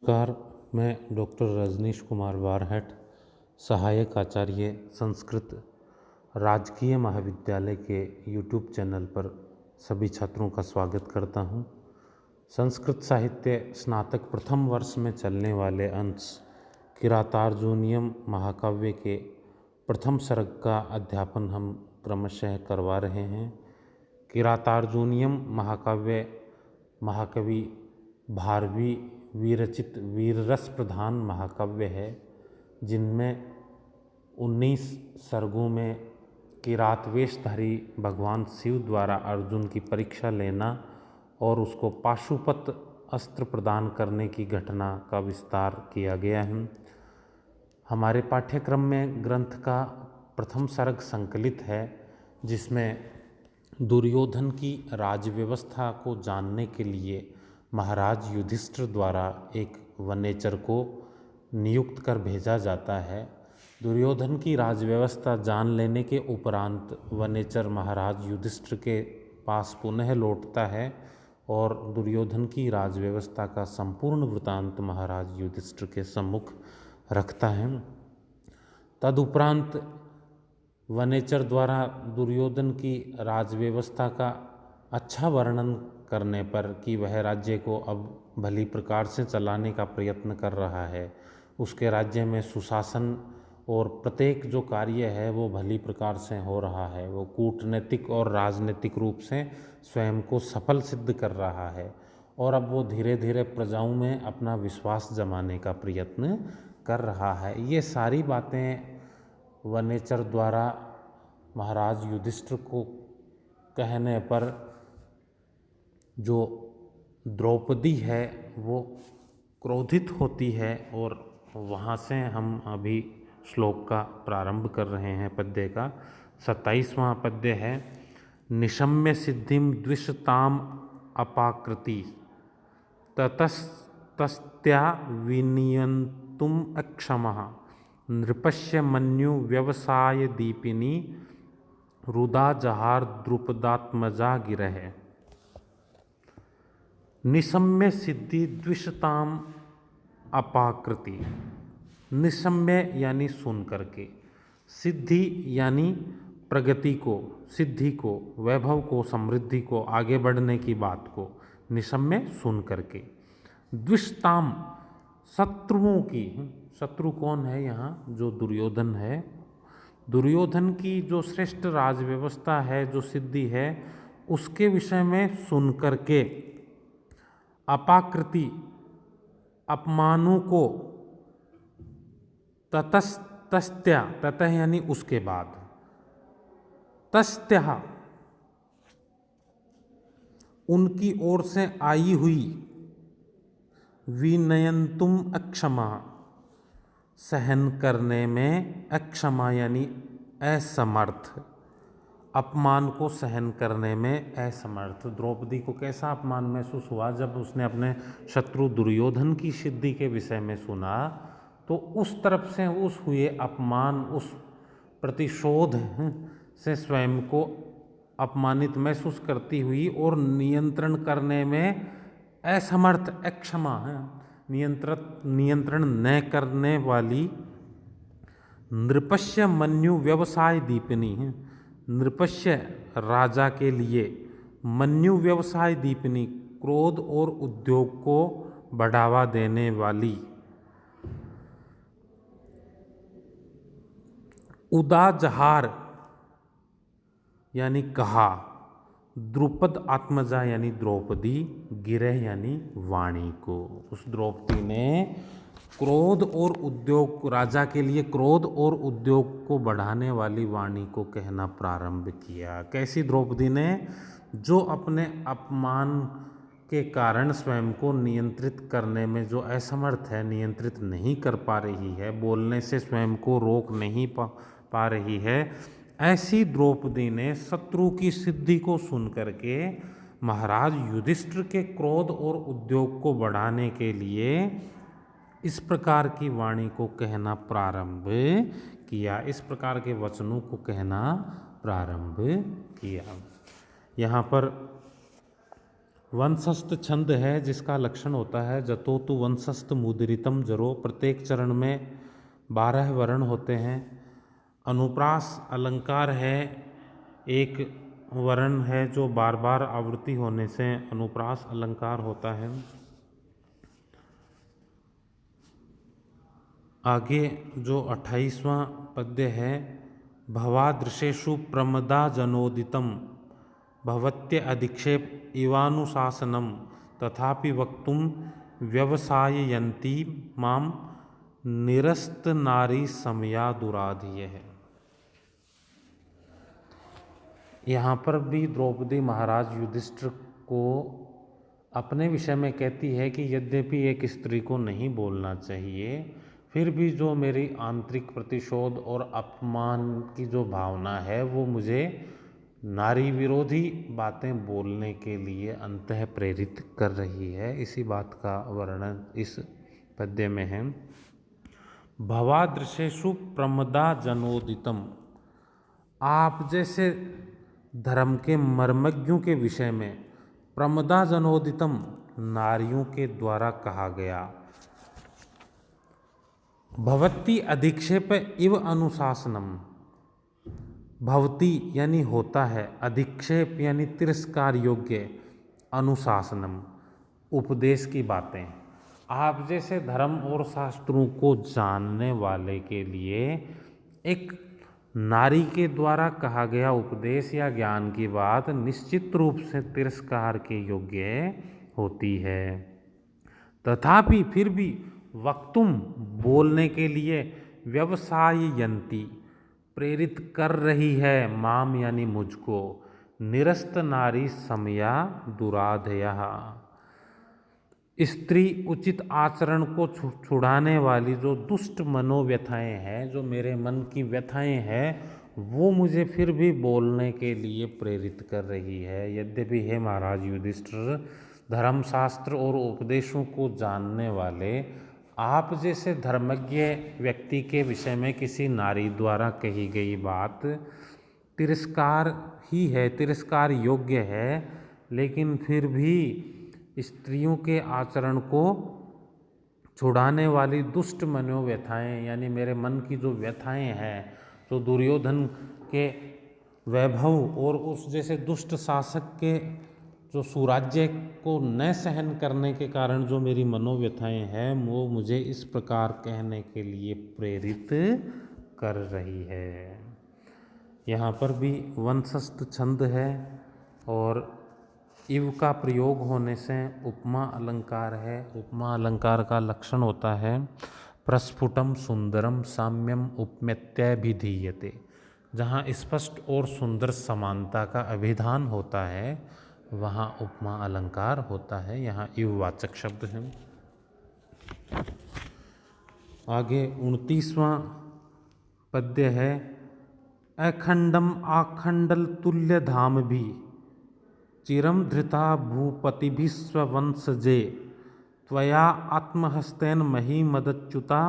नमस्कार। मैं डॉक्टर रजनीश कुमार बारहट, सहायक आचार्य संस्कृत, राजकीय महाविद्यालय के यूट्यूब चैनल पर सभी छात्रों का स्वागत करता हूं। संस्कृत साहित्य स्नातक प्रथम वर्ष में चलने वाले अंश किरातार्जुनीयम महाकाव्य के प्रथम सर्ग का अध्यापन हम क्रमशः करवा रहे हैं। किरातार्जुनीयम महाकाव्य महाकवि भारवी विरचित वीररस प्रधान महाकाव्य है, जिनमें 19 सर्गों में किरातवेशधारी भगवान शिव द्वारा अर्जुन की परीक्षा लेना और उसको पाशुपत अस्त्र प्रदान करने की घटना का विस्तार किया गया है। हमारे पाठ्यक्रम में ग्रंथ का प्रथम सर्ग संकलित है, जिसमें दुर्योधन की राजव्यवस्था को जानने के लिए महाराज युधिष्ठिर द्वारा एक वनेचर को नियुक्त कर भेजा जाता है। दुर्योधन की राजव्यवस्था जान लेने के उपरांत वनेचर महाराज युधिष्ठिर के पास पुनः लौटता है और दुर्योधन की राजव्यवस्था का संपूर्ण वृतांत महाराज युधिष्ठिर के सम्मुख रखता है। तदुपरांत वनेचर द्वारा दुर्योधन की राजव्यवस्था का अच्छा वर्णन करने पर कि वह राज्य को अब भली प्रकार से चलाने का प्रयत्न कर रहा है, उसके राज्य में सुशासन और प्रत्येक जो कार्य है वो भली प्रकार से हो रहा है, वो कूटनीतिक और राजनीतिक रूप से स्वयं को सफल सिद्ध कर रहा है और अब वो धीरे धीरे प्रजाओं में अपना विश्वास जमाने का प्रयत्न कर रहा है। ये सारी बातें वनेचर द्वारा महाराज युधिष्ठिर को कहने पर जो द्रौपदी है वो क्रोधित होती है और वहाँ से हम अभी श्लोक का प्रारंभ कर रहे हैं। पद्य का 27वां पद्य है। निशम्य सिद्धिम द्विषताम अपाकृति ततस्तस्त्या विनियंतुम अक्षमः नृपस्य मन्यु व्यवसाय दीपिनी रुदा जहार द्रुपदात्मजा गिरह। निशम्य सिद्धि द्विषताम अपाकृति। निशम्य यानी सुन करके, सिद्धि यानी प्रगति को, सिद्धि को, वैभव को, समृद्धि को, आगे बढ़ने की बात को निशम्य सुन करके। द्विषताम शत्रुओं की, शत्रु कौन है यहाँ? जो दुर्योधन है। दुर्योधन की जो श्रेष्ठ राजव्यवस्था है, जो सिद्धि है, उसके विषय में सुन करके अपाकृति अपमानों को, ततस्तस्त्या, ततः यानी उसके बाद, तस्त्या उनकी ओर से आई हुई, विनयंतुम अक्षमा सहन करने में, अक्षमा यानी असमर्थ, अपमान को सहन करने में असमर्थ। द्रौपदी को कैसा अपमान महसूस हुआ जब उसने अपने शत्रु दुर्योधन की सिद्धि के विषय में सुना, तो उस तरफ से उस हुए अपमान, उस प्रतिशोध से स्वयं को अपमानित महसूस करती हुई और नियंत्रण करने में असमर्थ, अक्षमा है, नियंत्रण न करने वाली, नृपस्य मन्यु व्यवसाय दीपिनी है, नृपस्य राजा के लिए, मन्यु व्यवसाय दीपिनी क्रोध और उद्योग को बढ़ावा देने वाली, उदाजहार यानी कहा, द्रुपद आत्मजा यानी द्रौपदी, गिरह यानी वाणी को। उस द्रौपदी ने क्रोध और उद्योग, राजा के लिए क्रोध और उद्योग को बढ़ाने वाली वाणी को कहना प्रारंभ किया। कैसी द्रौपदी ने? जो अपने अपमान के कारण स्वयं को नियंत्रित करने में जो असमर्थ है, नियंत्रित नहीं कर पा रही है, बोलने से स्वयं को रोक नहीं पा रही है, ऐसी द्रौपदी ने शत्रु की सिद्धि को सुन करके महाराज युधिष्ठिर के क्रोध और उद्योग को बढ़ाने के लिए इस प्रकार की वाणी को कहना प्रारंभ किया, इस प्रकार के वचनों को कहना प्रारंभ किया। यहाँ पर वंशस्थ छंद है जिसका लक्षण होता है जतोतु वंशस्थ मुद्रितम जरो। प्रत्येक चरण में 12 वर्ण होते हैं। अनुप्रास अलंकार है, एक वर्ण है जो बार बार आवृत्ति होने से अनुप्रास अलंकार होता है। आगे जो 28वां पद्य है, भवादृशेषु प्रमदा जनोदितम भवत्य अधिक्षेप इवानुशासनम तथापि वक्तुम व्यवसाययन्ती माम निरस्त नारी समया दुराधिय है। यहाँ पर भी द्रौपदी महाराज युधिष्ठिर को अपने विषय में कहती है कि यद्यपि एक स्त्री को नहीं बोलना चाहिए, फिर भी जो मेरी आंतरिक प्रतिशोध और अपमान की जो भावना है वो मुझे नारी विरोधी बातें बोलने के लिए अंतः प्रेरित कर रही है। इसी बात का वर्णन इस पद्य में है। भवादृशेषु प्रमदा जनोदितम, आप जैसे धर्म के मर्मज्ञों के विषय में प्रमदा जनोदितम नारियों के द्वारा कहा गया। भवती अधिक्षेप इव अनुशासनम, भवती यानी होता है, अधिक्षेप यानी तिरस्कार योग्य, अनुशासनम उपदेश की बातें। आप जैसे धर्म और शास्त्रों को जानने वाले के लिए एक नारी के द्वारा कहा गया उपदेश या ज्ञान की बात निश्चित रूप से तिरस्कार के योग्य होती है। तथापि फिर भी वक्तुम बोलने के लिए व्यवसाययन्ती प्रेरित कर रही है, माम यानी मुझको, निरस्त नारी समया दुराधयः, स्त्री उचित आचरण को छुड़ाने वाली जो दुष्ट मनोव्यथाएं हैं, जो मेरे मन की व्यथाएं हैं, वो मुझे फिर भी बोलने के लिए प्रेरित कर रही है। यद्यपि हे महाराज युधिष्ठिर, धर्मशास्त्र और उपदेशों को जानने वाले आप जैसे धर्मज्ञ व्यक्ति के विषय में किसी नारी द्वारा कही गई बात तिरस्कार ही है, तिरस्कार योग्य है, लेकिन फिर भी स्त्रियों के आचरण को छुड़ाने वाली दुष्ट मनोव्यथाएं यानी मेरे मन की जो व्यथाएं हैं, जो दुर्योधन के वैभव और उस जैसे दुष्ट शासक के जो सुराज्य को न सहन करने के कारण जो मेरी मनोव्यथाएं हैं, वो मुझे इस प्रकार कहने के लिए प्रेरित कर रही है। यहाँ पर भी वंशस्थ छंद है और इव का प्रयोग होने से उपमा अलंकार है। उपमा अलंकार का लक्षण होता है प्रस्फुटम सुंदरम साम्यम उपमेत्यभिधीयते। जहाँ स्पष्ट और सुंदर समानता का अभिधान होता है वहाँ उपमा अलंकार होता है। यहाँ इव वाचक शब्द है। आगे 29वां पद्य है, अखंडम आखंडल तुल्य धाम भी चिरम धृता भूपतिभिस्वंशजे त्वया आत्महस्तेन मही मदच्युता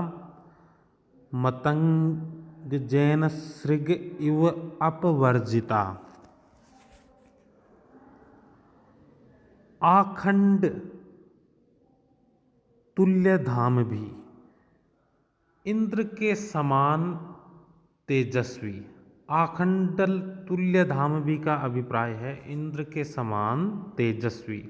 मतंगजेन सृग इव अपवर्जिता। आखंड तुल्य धाम भी, इंद्र के समान तेजस्वी। आखंडल तुल्य धाम भी का अभिप्राय है इंद्र के समान तेजस्वी।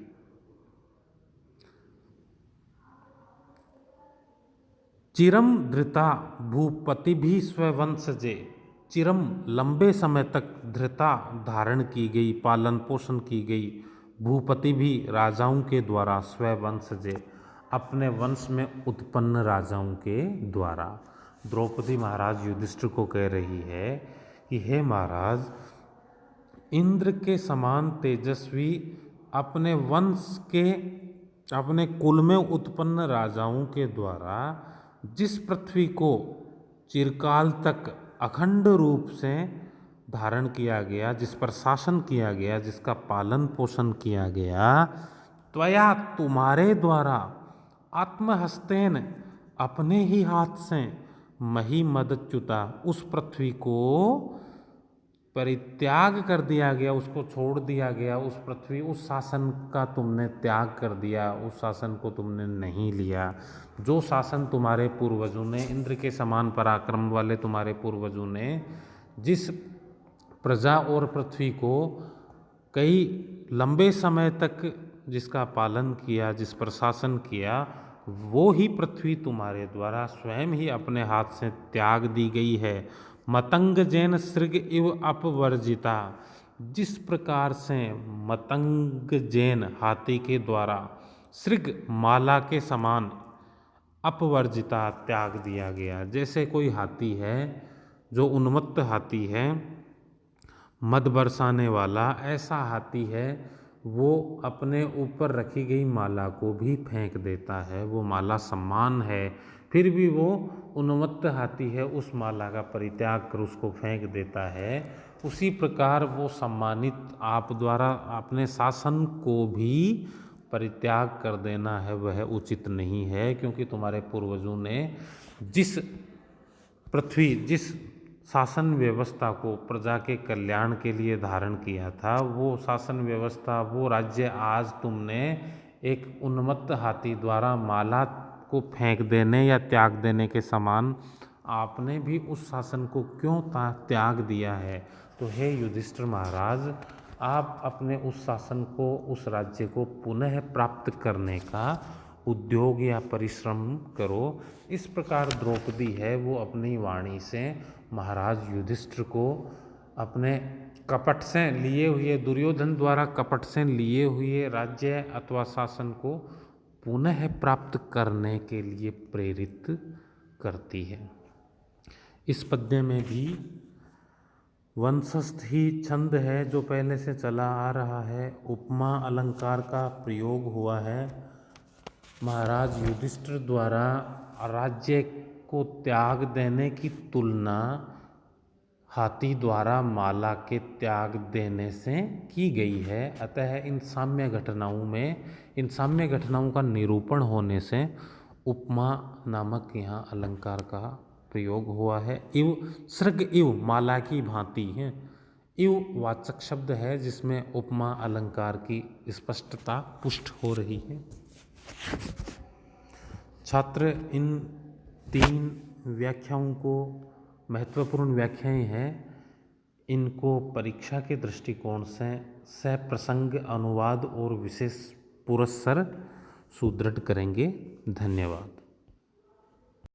चिरम धृता भूपति भी स्ववंशजे, चिरम लंबे समय तक धृता धारण की गई, पालन पोषण की गई, भूपति भी राजाओं के द्वारा, स्ववंशजे अपने वंश में उत्पन्न राजाओं के द्वारा। द्रौपदी महाराज युधिष्ठिर को कह रही है कि हे महाराज, इंद्र के समान तेजस्वी अपने वंश के, अपने कुल में उत्पन्न राजाओं के द्वारा जिस पृथ्वी को चिरकाल तक अखंड रूप से धारण किया गया, जिस पर शासन किया गया, जिसका पालन पोषण किया गया, त्वया तुम्हारे द्वारा, आत्महस्तेन अपने ही हाथ से, मही मदच्युता उस पृथ्वी को परित्याग कर दिया गया, उसको छोड़ दिया गया, उस पृथ्वी उस शासन का तुमने त्याग कर दिया, उस शासन को तुमने नहीं लिया। जो शासन तुम्हारे पूर्वजों ने, इंद्र के समान पराक्रम वाले तुम्हारे पूर्वजों ने जिस प्रजा और पृथ्वी को कई लंबे समय तक जिसका पालन किया, जिस पर शासन किया, वो ही पृथ्वी तुम्हारे द्वारा स्वयं ही अपने हाथ से त्याग दी गई है। मतंग जैन सृग इव अपवर्जिता। जिस प्रकार से मतंग जैन हाथी के द्वारा सृग माला के समान अपवर्जिता त्याग दिया गया। जैसे कोई हाथी है जो उन्मत्त हाथी है, मद बरसाने वाला, ऐसा हाथी है वो अपने ऊपर रखी गई माला को भी फेंक देता है। वो माला सम्मान है, फिर भी वो उन्मत्त हाथी है, उस माला का परित्याग कर उसको फेंक देता है। उसी प्रकार वो सम्मानित आप द्वारा अपने शासन को भी परित्याग कर देना है, वह उचित नहीं है। क्योंकि तुम्हारे पूर्वजों ने जिस पृथ्वी, जिस शासन व्यवस्था को प्रजा के कल्याण के लिए धारण किया था, वो शासन व्यवस्था, वो राज्य आज तुमने एक उन्मत्त हाथी द्वारा माला को फेंक देने या त्याग देने के समान आपने भी उस शासन को क्यों त्याग दिया है। तो हे युधिष्ठिर महाराज, आप अपने उस शासन को, उस राज्य को पुनः प्राप्त करने का उद्योग या परिश्रम करो। इस प्रकार द्रौपदी है वो अपनी वाणी से महाराज युधिष्ठिर को अपने कपट से लिए हुए, दुर्योधन द्वारा कपट से लिए हुए राज्य अथवा शासन को पुनः प्राप्त करने के लिए प्रेरित करती है। इस पद्य में भी वंशस्थ ही छंद है जो पहले से चला आ रहा है। उपमा अलंकार का प्रयोग हुआ है। महाराज युधिष्ठिर द्वारा राज्य को त्याग देने की तुलना हाथी द्वारा माला के त्याग देने से की गई है। अतः इन साम्य घटनाओं का निरूपण होने से उपमा नामक यहाँ अलंकार का प्रयोग हुआ है। इव सृग इव माला की भांति है। इव वाचक शब्द है जिसमें उपमा अलंकार की स्पष्टता पुष्ट हो रही है। छात्र इन 3 व्याख्याओं को, महत्वपूर्ण व्याख्याएं हैं, इनको परीक्षा के दृष्टिकोण से सप्रसंग अनुवाद और विशेष पुरस्सर सुदृढ़ करेंगे। धन्यवाद।